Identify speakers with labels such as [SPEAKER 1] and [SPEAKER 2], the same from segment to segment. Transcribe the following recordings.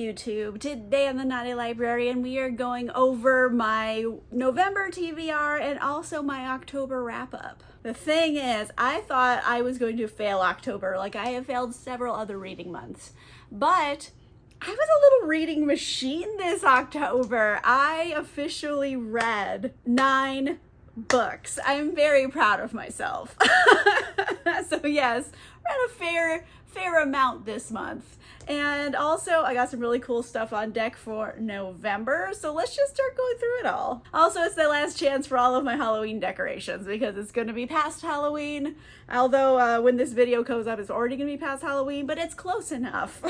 [SPEAKER 1] YouTube. Today on the Naughty Librarian, we are going over my November TBR and also my October wrap-up. The thing is, I thought I was going to fail October, like I have failed several other reading months. But I was a little reading machine this October. I officially read 9 books. I'm very proud of myself. So yes, read a fair amount this month. And also I got some really cool stuff on deck for November, so let's just start going through it all. Also, it's the last chance for all of my Halloween decorations because it's going to be past Halloween, although when this video goes up it's already going to be past Halloween, but it's close enough.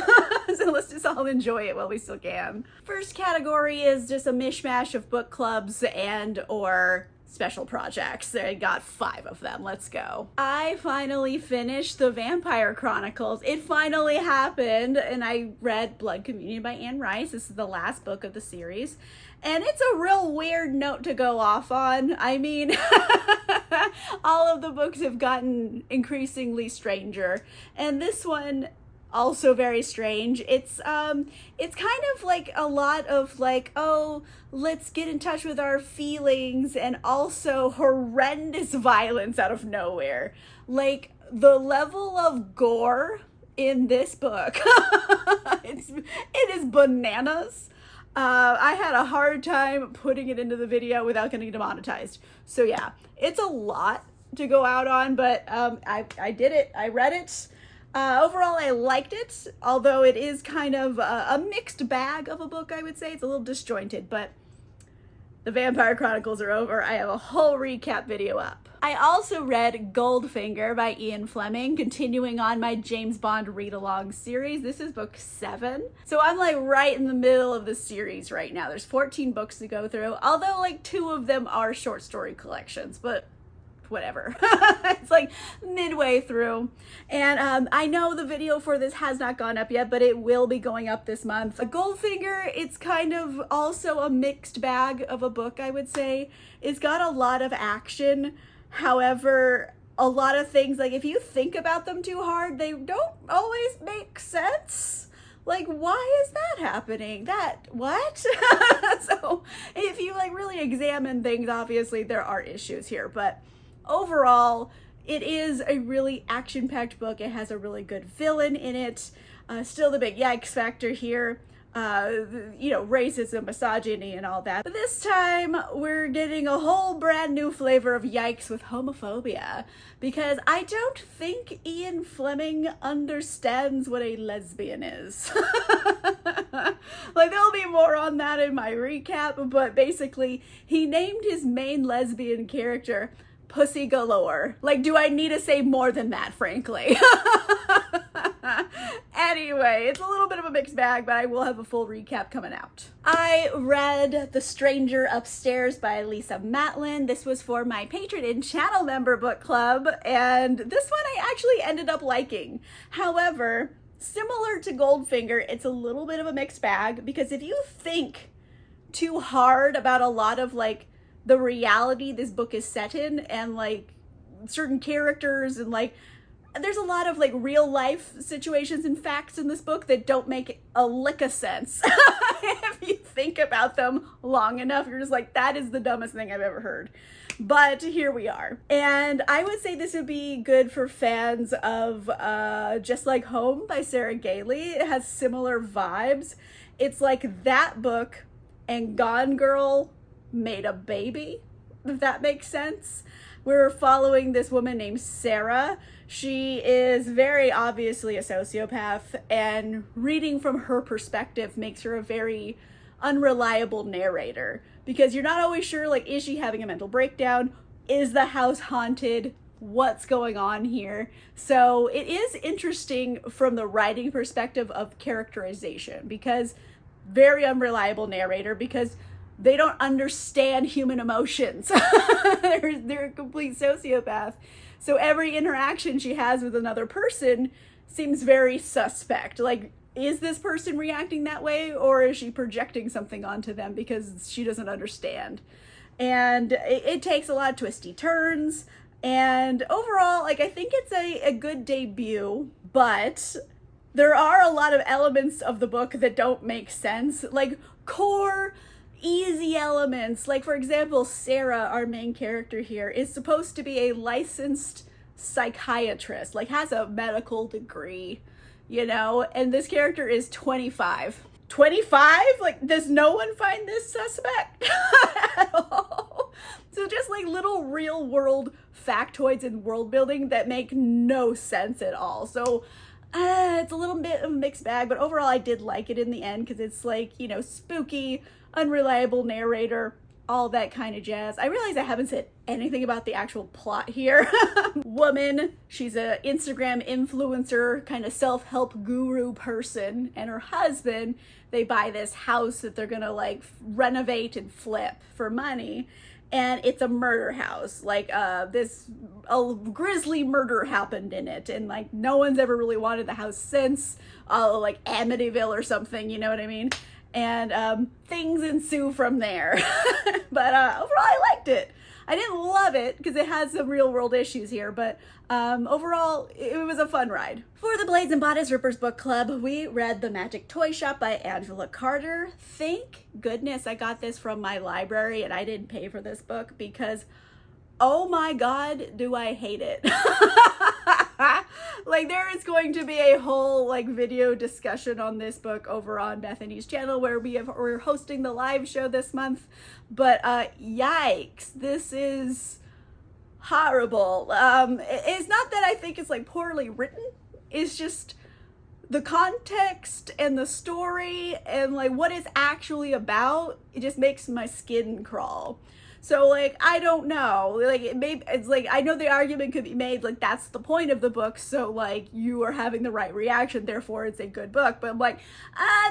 [SPEAKER 1] So let's just all enjoy it while we still can. First category is just a mishmash of book clubs and or special projects. I got 5 of them. Let's go. I finally finished the Vampire Chronicles. It finally happened, and I read Blood Communion by Anne Rice. This is the last book of the series, and it's a real weird note to go off on. I mean, all of the books have gotten increasingly stranger, and this one also very strange. It's kind of like a lot of like, oh, let's get in touch with our feelings, and also horrendous violence out of nowhere. Like the level of gore in this book, it is bananas. I had a hard time putting it into the video without getting demonetized. So yeah, it's a lot to go out on, but I did it. I read it. Overall, I liked it, although it is kind of a mixed bag of a book, I would say. It's a little disjointed, but the Vampire Chronicles are over. I have a whole recap video up. I also read Goldfinger by Ian Fleming, continuing on my James Bond read-along series. This is book 7. So I'm like right in the middle of the series right now. There's 14 books to go through, although like 2 of them are short story collections, but whatever. It's like midway through, and I know the video for this has not gone up yet, but it will be going up this month. Goldfinger, it's kind of also a mixed bag of a book, I would say. It's got a lot of action, however a lot of things, like if you think about them too hard, they don't always make sense. Like, why is that happening? What? So if you like really examine things, obviously there are issues here, but overall, it is a really action-packed book. It has a really good villain in it. Still the big yikes factor here. You know, racism, misogyny, and all that. But this time, we're getting a whole brand new flavor of yikes with homophobia. Because I don't think Ian Fleming understands what a lesbian is. Like, there'll be more on that in my recap, but basically, he named his main lesbian character Pussy Galore. Like, do I need to say more than that, frankly? Anyway, it's a little bit of a mixed bag, but I will have a full recap coming out. I read The Stranger Upstairs by Lisa Matlin. This was for my patron and channel member book club, and this one I actually ended up liking. However, similar to Goldfinger, it's a little bit of a mixed bag, because if you think too hard about a lot of like the reality this book is set in, and like certain characters, and like there's a lot of like real life situations and facts in this book that don't make a lick of sense. If you think about them long enough, you're just like, that is the dumbest thing I've ever heard. But here we are. And I would say this would be good for fans of Just Like Home by Sarah Gailey. It has similar vibes. It's like that book and Gone Girl made a baby, if that makes sense. We're following this woman named Sarah. She is very obviously a sociopath, and reading from her perspective makes her a very unreliable narrator, because you're not always sure, like, is she having a mental breakdown? Is the house haunted? What's going on here? So it is interesting from the writing perspective of characterization, because very unreliable narrator, because they don't understand human emotions. They're a complete sociopath. So every interaction she has with another person seems very suspect. Like, is this person reacting that way, or is she projecting something onto them because she doesn't understand? And it takes a lot of twisty turns. And overall, like, I think it's a good debut, but there are a lot of elements of the book that don't make sense, like core easy elements. Like, for example, Sarah, our main character here, is supposed to be a licensed psychiatrist, like has a medical degree, you know, and this character is 25. 25? Like, does no one find this suspect at all? So just like little real world factoids and world building that make no sense at all. So it's a little bit of a mixed bag, but overall I did like it in the end because it's like, you know, spooky, unreliable narrator, all that kind of jazz. I realize I haven't said anything about the actual plot here. Woman, she's a Instagram influencer, kind of self-help guru person, and her husband, they buy this house that they're gonna like renovate and flip for money. And it's a murder house, like a grisly murder happened in it, and like no one's ever really wanted the house since, like Amityville or something, you know what I mean? And things ensue from there. But overall, I liked it. I didn't love it because it has some real world issues here, but overall, it was a fun ride. For the Blades and Bodice Rippers book club, we read The Magic Toy Shop by Angela Carter. Thank goodness I got this from my library and I didn't pay for this book because, oh my God, do I hate it. Like, there is going to be a whole like video discussion on this book over on Bethany's channel where we're hosting the live show this month. But yikes, this is horrible. It's not that I think it's like poorly written. It's just the context and the story and like what it's actually about. It just makes my skin crawl. So like, I don't know, like it's like, I know the argument could be made, like that's the point of the book. So like you are having the right reaction, therefore it's a good book. But I'm like,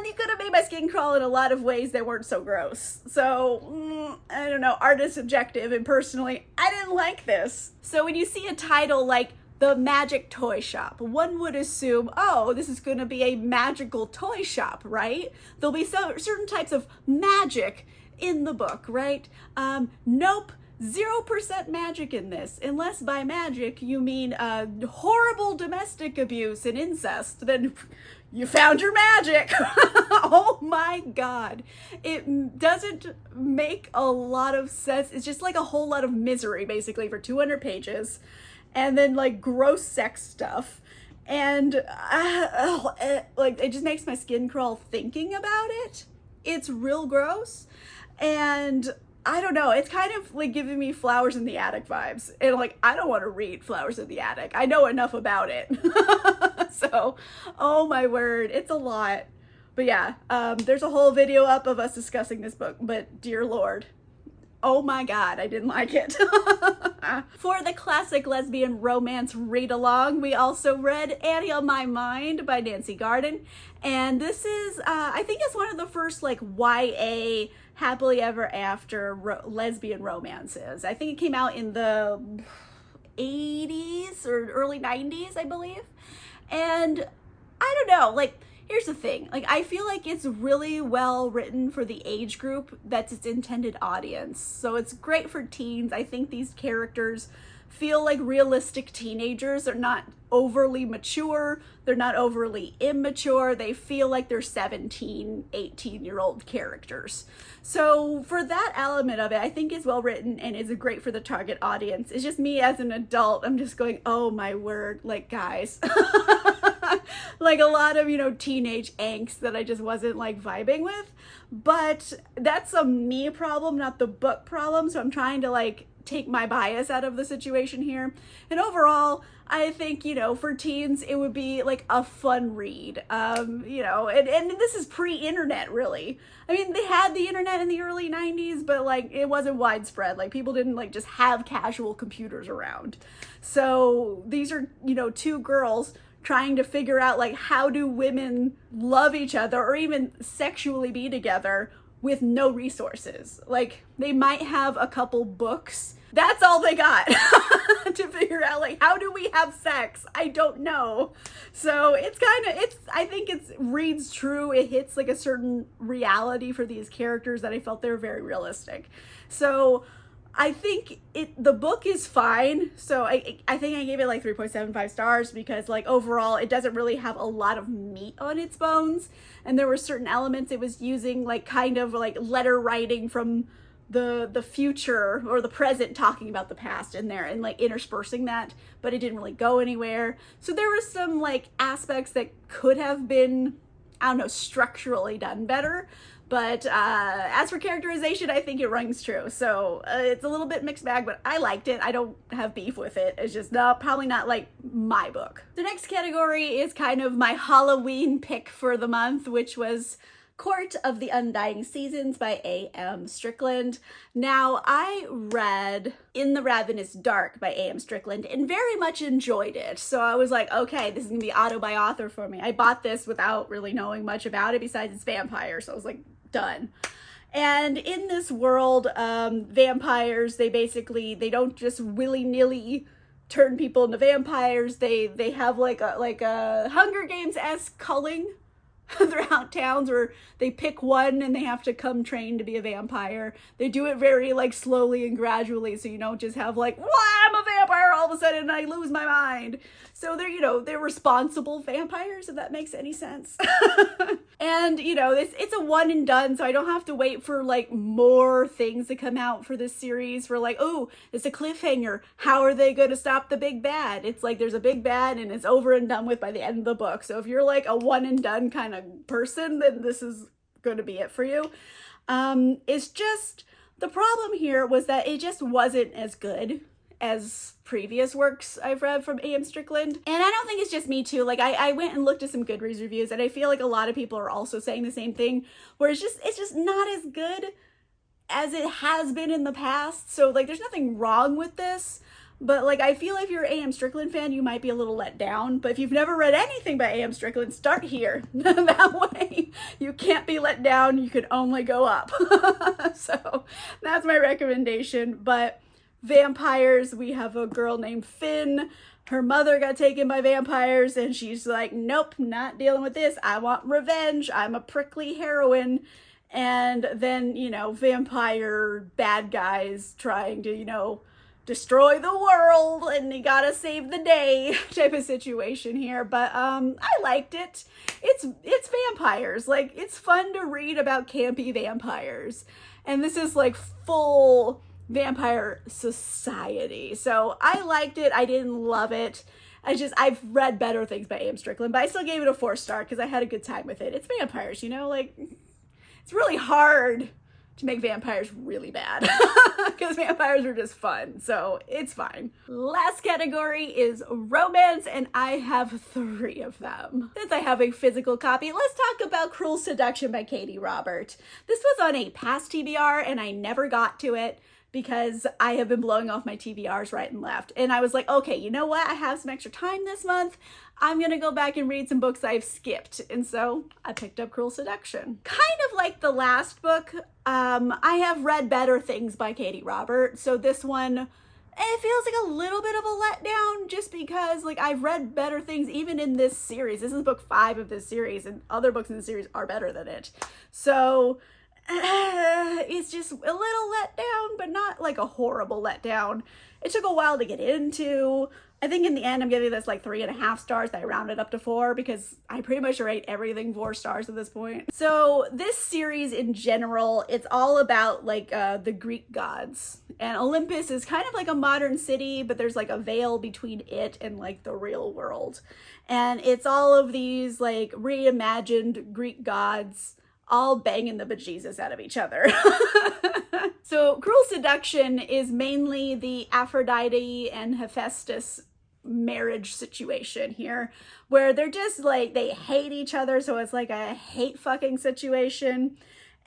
[SPEAKER 1] you could have made my skin crawl in a lot of ways that weren't so gross. So I don't know, art is subjective, and personally, I didn't like this. So when you see a title like The Magic Toy Shop, one would assume, oh, this is going to be a magical toy shop, right? There'll be certain types of magic in the book, right? Nope, 0% magic in this, unless by magic you mean horrible domestic abuse and incest. Then you found your magic. Oh my God, it doesn't make a lot of sense. It's just like a whole lot of misery basically for 200 pages, and then like gross sex stuff, and like it just makes my skin crawl thinking about it. It's real gross. And I don't know, it's kind of like giving me Flowers in the Attic vibes. And like, I don't want to read Flowers in the Attic. I know enough about it. So, oh my word, it's a lot. But yeah, there's a whole video up of us discussing this book, but dear Lord, oh my God, I didn't like it. For the classic lesbian romance read-along, we also read Annie on My Mind by Nancy Garden. And this is, I think it's one of the first like YA happily ever after lesbian romances. I think it came out in the 80s or early 90s, I believe. And I don't know, like, here's the thing, like, I feel like it's really well written for the age group that's its intended audience. So it's great for teens. I think these characters feel like realistic teenagers. They're not overly mature. They're not overly immature. They feel like they're 17, 18-year-old characters. So for that element of it, I think it's well written and is great for the target audience. It's just me as an adult, I'm just going, oh my word, like, guys. Like a lot of, you know, teenage angst that I just wasn't like vibing with. But that's a me problem, not the book problem. So I'm trying to like take my bias out of the situation here. And overall, I think, you know, for teens, it would be like a fun read. You know, and this is pre-internet, really. I mean, they had the internet in the early 90s, but like it wasn't widespread. Like people didn't like just have casual computers around. So these are, you know, two girls trying to figure out like how do women love each other or even sexually be together with no resources. Like they might have a couple books. That's all they got to figure out like how do we have sex? I don't know. So it's I think it reads true. It hits like a certain reality for these characters that I felt they were very realistic. So I think the book is fine. So I think I gave it like 3.75 stars because like overall it doesn't really have a lot of meat on its bones. And there were certain elements it was using, like kind of like letter writing from the future or the present, talking about the past in there and like interspersing that, but it didn't really go anywhere. So there were some like aspects that could have been, I don't know, structurally done better. But as for characterization, I think it rings true. So it's a little bit mixed bag, but I liked it. I don't have beef with it. It's just probably not like my book. The next category is kind of my Halloween pick for the month, which was Court of the Undying Seasons by A.M. Strickland. Now, I read In the Ravenous Dark by A.M. Strickland and very much enjoyed it. So I was like, okay, this is gonna be auto by author for me. I bought this without really knowing much about it besides it's vampires. So I was like, done. And in this world, vampires, they don't just willy-nilly turn people into vampires. They have like a Hunger Games-esque culling throughout towns where they pick one and they have to come trained to be a vampire. They do it very like slowly and gradually, so you don't just have like, wow, I'm a vampire all of a sudden and I lose my mind. So they're responsible vampires, if that makes any sense. And it's a one and done, so I don't have to wait for like more things to come out for this series for like, oh, it's a cliffhanger. How are they going to stop the big bad? It's like there's a big bad and it's over and done with by the end of the book. So if you're like a one and done kind of person, then this is going to be it for you. It's just, the problem here was that it just wasn't as good as previous works I've read from A.M. Strickland. And I don't think it's just me too. Like I went and looked at some Goodreads reviews and I feel like a lot of people are also saying the same thing, where it's just not as good as it has been in the past. So like there's nothing wrong with this, but like I feel if you're an A.M. Strickland fan, you might be a little let down. But if you've never read anything by A.M. Strickland, start here. That way you can't be let down. You can only go up. So that's my recommendation. But vampires, we have a girl named Finn. Her mother got taken by vampires and she's like, nope, not dealing with this. I want revenge. I'm a prickly heroine. And then, vampire bad guys trying to, destroy the world and you gotta save the day type of situation here. But I liked it. It's vampires. Like, it's fun to read about campy vampires. And this is like full vampire society. So I liked it. I didn't love it. I've read better things by A.M. Strickland, but I still gave it a 4-star because I had a good time with it. It's vampires, like it's really hard to make vampires really bad because vampires are just fun. So it's fine. Last category is romance, and I have 3 of them. Since I have a physical copy, let's talk about Cruel Seduction by Katie Robert. This was on a past TBR and I never got to it because I have been blowing off my TBRs right and left. And I was like, okay, you know what? I have some extra time this month. I'm gonna go back and read some books I've skipped. And so I picked up Cruel Seduction. Kind of like the last book, I have read better things by Katie Robert. So this one, it feels like a little bit of a letdown just because like I've read better things even in this series. This is book 5 of this series and other books in the series are better than it. So it's just a little letdown, but not like a horrible letdown. It took a while to get into. I think in the end I'm giving this like 3.5 stars. I rounded up to 4 because I pretty much rate everything 4 stars at this point. So this series in general, it's all about like the Greek gods, and Olympus is kind of like a modern city, but there's like a veil between it and like the real world. And it's all of these like reimagined Greek gods all banging the bejesus out of each other. So Cruel Seduction is mainly the Aphrodite and Hephaestus marriage situation here, where they're just like, they hate each other, so it's like a hate fucking situation.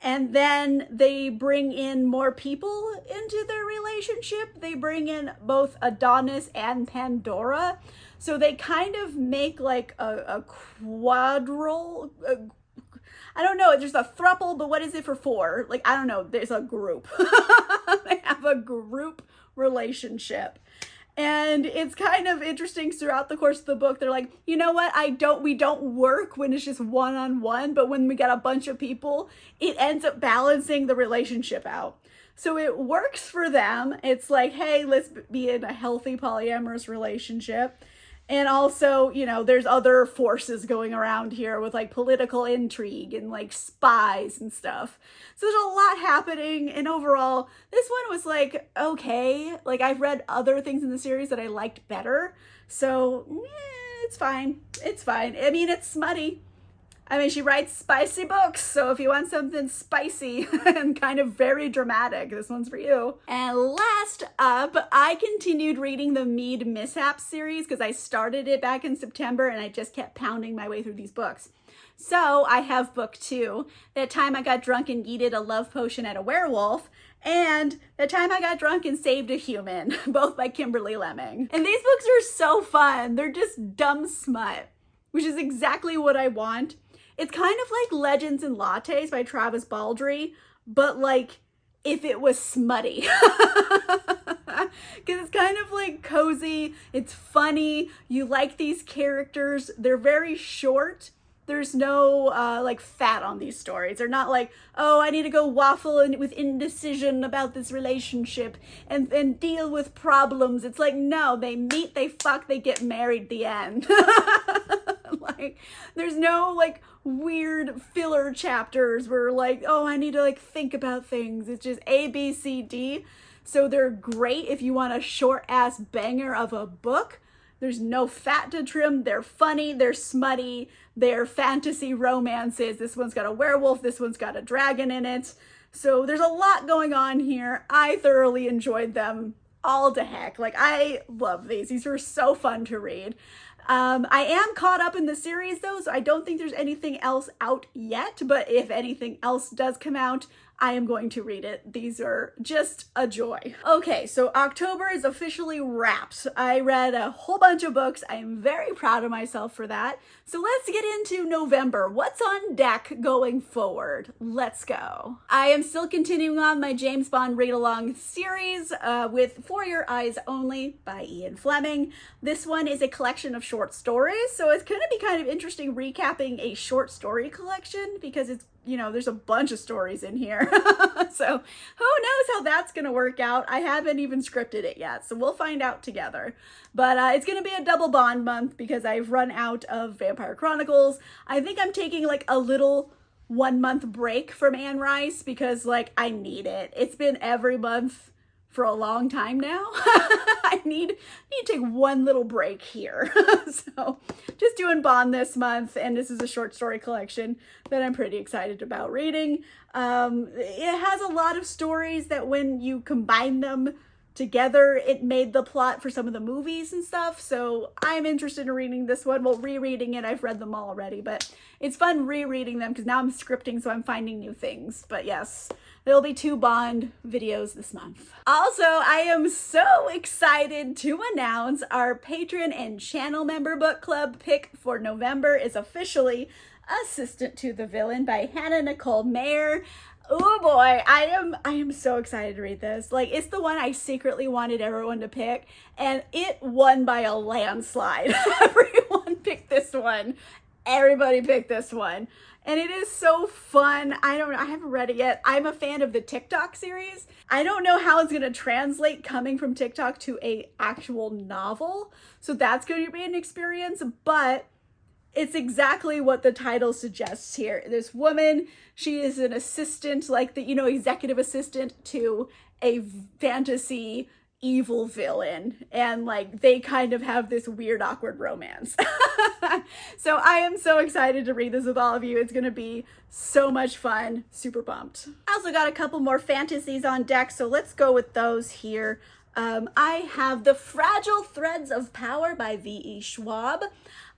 [SPEAKER 1] And then they bring in more people into their relationship. They bring in both Adonis and Pandora. So they kind of make like a quadrille, I don't know, there's a throuple, but what is it for 4? Like, I don't know, there's a group. They have a group relationship. And it's kind of interesting throughout the course of the book. They're like, you know what, we don't work when it's just one-on-one, but when we got a bunch of people, it ends up balancing the relationship out. So it works for them. It's like, hey, let's be in a healthy polyamorous relationship. And also, you know, there's other forces going around here with like political intrigue and like spies and stuff. So there's a lot happening. And overall, this one was like, okay. Like I've read other things in the series that I liked better. So it's fine. It's fine. I mean, it's smutty. I mean, she writes spicy books, so if you want something spicy and kind of very dramatic, this one's for you. And last up, I continued reading the Mead Mishaps series because I started it back in September and I just kept pounding my way through these books. So I have book 2, That Time I Got Drunk and Yeeted a Love Potion at a Werewolf, and The Time I Got Drunk and Saved a Human, both by Kimberly Lemming. And these books are so fun. They're just dumb smut, which is exactly what I want. It's kind of like Legends and Lattes by Travis Baldree, but like if it was smutty. Because it's kind of like cozy, it's funny, you like these characters, they're very short. There's no like fat on these stories. They're not like, oh, I need to go waffle with indecision about this relationship and deal with problems. It's like, no, they meet, they fuck, they get married, the end. Like, there's no like weird filler chapters where like, oh, I need to like think about things. It's just A, B, C, D. So they're great if you want a short ass banger of a book. There's no fat to trim. They're funny. They're smutty. They're fantasy romances. This one's got a werewolf. This one's got a dragon in it. So there's a lot going on here. I thoroughly enjoyed them all to heck. Like, I love these. These were so fun to read. I am caught up in the series though, so I don't think there's anything else out yet, but if anything else does come out, I am going to read it. These are just a joy. Okay, so October is officially wrapped. I read a whole bunch of books. I am very proud of myself for that. So let's get into November. What's on deck going forward? Let's go. I am still continuing on my James Bond read-along series with For Your Eyes Only by Ian Fleming. This one is a collection of short stories, so it's going to be kind of interesting recapping a short story collection because it's, you know, there's a bunch of stories in here. So who knows how that's going to work out. I haven't even scripted it yet, so we'll find out together. But it's going to be a double Bond month because I've run out of Vampire Chronicles. I think I'm taking like a little 1 month break from Anne Rice because like I need it. It's been every month for a long time now. I need to take one little break here. So just doing Bond this month, and this is a short story collection that I'm pretty excited about reading. It has a lot of stories that when you combine them together, it made the plot for some of the movies and stuff. So I'm interested in reading this one. Well, rereading it, I've read them all already, but it's fun rereading them because now I'm scripting, so I'm finding new things. But yes, there'll be 2 Bond videos this month. Also, I am so excited to announce our patron and channel member book club pick for November is officially Assistant to the Villain by Hannah Nicole Mayer. Oh boy, I am so excited to read this. Like, it's the one I secretly wanted everyone to pick, and it won by a landslide. Everyone picked this one. Everybody picked this one. And it is so fun. I don't know. I haven't read it yet. I'm a fan of the TikTok series. I don't know how it's going to translate coming from TikTok to a actual novel. So that's going to be an experience, but it's exactly what the title suggests here. This woman, she is an assistant, like the, you know, executive assistant to a fantasy evil villain, and like they kind of have this weird awkward romance. So I am so excited to read this with all of you. It's gonna be so much fun. Super pumped. I also got a couple more fantasies on deck, so let's go with those here. I have The Fragile Threads of Power by V.E. Schwab.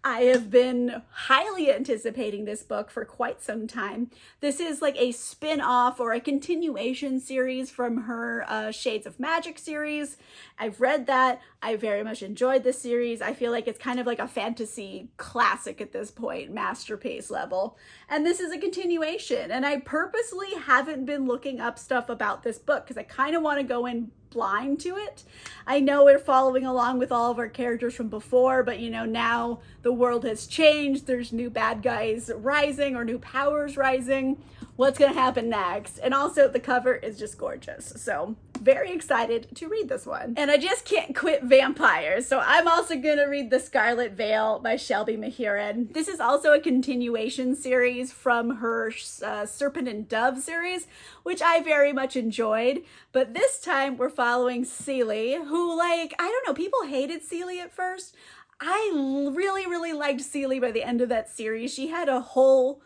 [SPEAKER 1] I have been highly anticipating this book for quite some time. This is like a spin-off or a continuation series from her Shades of Magic series. I've read that. I very much enjoyed this series. I feel like it's kind of like a fantasy classic at this point, masterpiece level. And this is a continuation. And I purposely haven't been looking up stuff about this book because I kind of want to go in blind to it. I know we're following along with all of our characters from before, but you know, now the world has changed. There's new bad guys rising or new powers rising. What's going to happen next? And also the cover is just gorgeous. So very excited to read this one. And I just can't quit vampires. So I'm also going to read The Scarlet Veil by Shelby Mahiran. This is also a continuation series from her Serpent and Dove series, which I very much enjoyed. But this time we're following Celie, who, like, I don't know, people hated Celie at first. I really liked Celie by the end of that series. She had a whole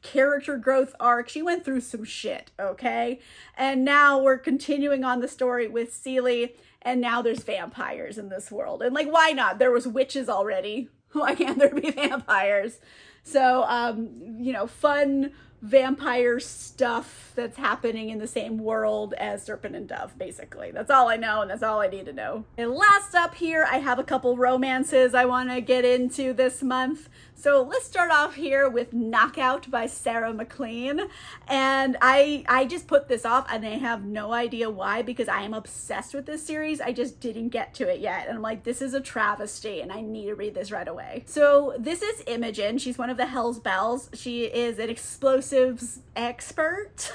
[SPEAKER 1] character growth arc. She went through some shit, okay? And now we're continuing on the story with Celie, and now there's vampires in this world. And like, why not? There was witches already. Why can't there be vampires? So, you know, fun vampire stuff that's happening in the same world as Serpent and Dove, basically. That's all I know, and that's all I need to know. And last up here, I have a couple romances I want to get into this month. So let's start off here with Knockout by Sarah McLean. And I just put this off, and I have no idea why, because I am obsessed with this series. I just didn't get to it yet. And I'm like, this is a travesty, and I need to read this right away. So this is Imogen. She's one of the Hell's Bells. She is an explosives expert.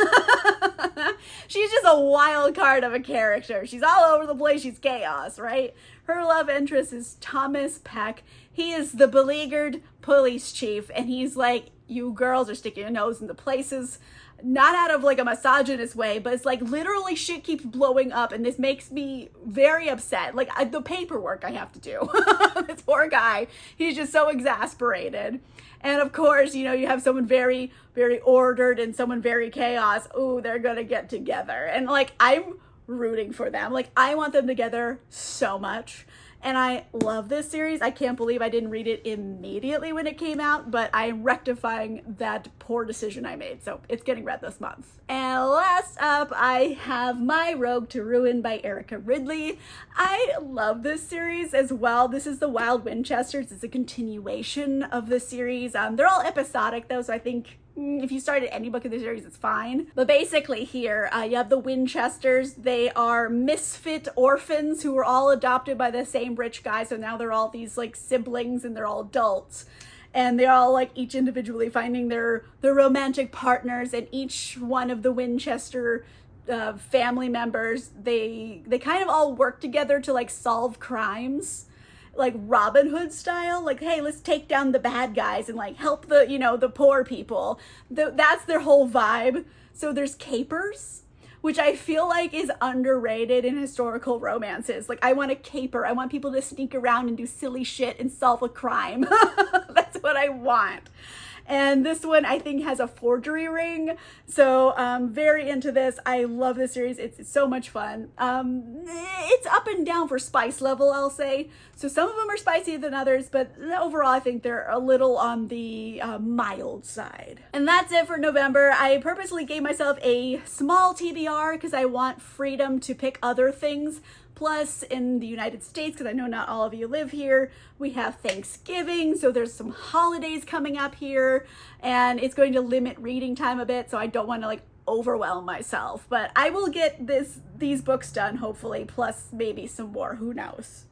[SPEAKER 1] She's just a wild card of a character. She's all over the place. She's chaos, right? Her love interest is Thomas Peck. He is the beleaguered police chief, and he's like, you girls are sticking your nose into places, not out of like a misogynist way, but it's like literally shit keeps blowing up, and this makes me very upset. Like the paperwork I have to do. This poor guy, he's just so exasperated. And of course, you know, you have someone very, very ordered and someone very chaos. Ooh, they're gonna get together. And like, I'm rooting for them. Like, I want them together so much. And I love this series. I can't believe I didn't read it immediately when it came out, but I'm rectifying that poor decision I made. So it's getting read this month. And last up, I have My Rogue to Ruin by Erica Ridley. I love this series as well. This is the Wild Winchesters. It's a continuation of the series. They're all episodic though, so I think if you started any book in the series, it's fine. But basically here, you have the Winchesters. They are misfit orphans who were all adopted by the same rich guy. So now they're all these like siblings, and they're all adults. And they're all like each individually finding their romantic partners. And each one of the Winchester family members, they kind of all work together to like solve crimes. Like Robin Hood style, like, hey, let's take down the bad guys and like help the, you know, the poor people. That's their whole vibe. So there's capers, which I feel like is underrated in historical romances. Like, I want a caper. I want people to sneak around and do silly shit and solve a crime. That's what I want. And this one, I think, has a forgery ring. So very into this. I love this series. It's so much fun. It's up and down for spice level, I'll say. So some of them are spicier than others, but overall, I think they're a little on the mild side. And that's it for November. I purposely gave myself a small TBR because I want freedom to pick other things. Plus, in the United States, because I know not all of you live here, we have Thanksgiving, so there's some holidays coming up here, and it's going to limit reading time a bit, so I don't want to like overwhelm myself. But I will get these books done, hopefully, plus maybe some more, who knows.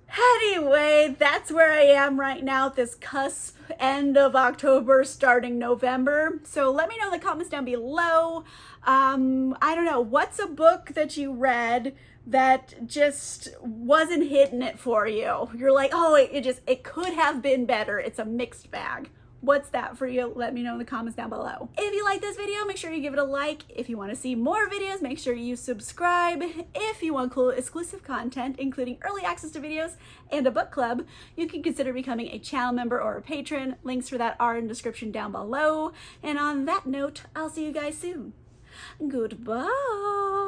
[SPEAKER 1] Anyway, that's where I am right now at this cusp end of October, starting November. So let me know in the comments down below. I don't know, what's a book that you read that just wasn't hitting it for you? You're like, oh, it could have been better. It's a mixed bag. What's that for you? Let me know in the comments down below. If you like this video, make sure you give it a like. If you want to see more videos, make sure you subscribe. If you want cool exclusive content, including early access to videos and a book club, you can consider becoming a channel member or a patron. Links for that are in the description down below. And on that note, I'll see you guys soon. Goodbye.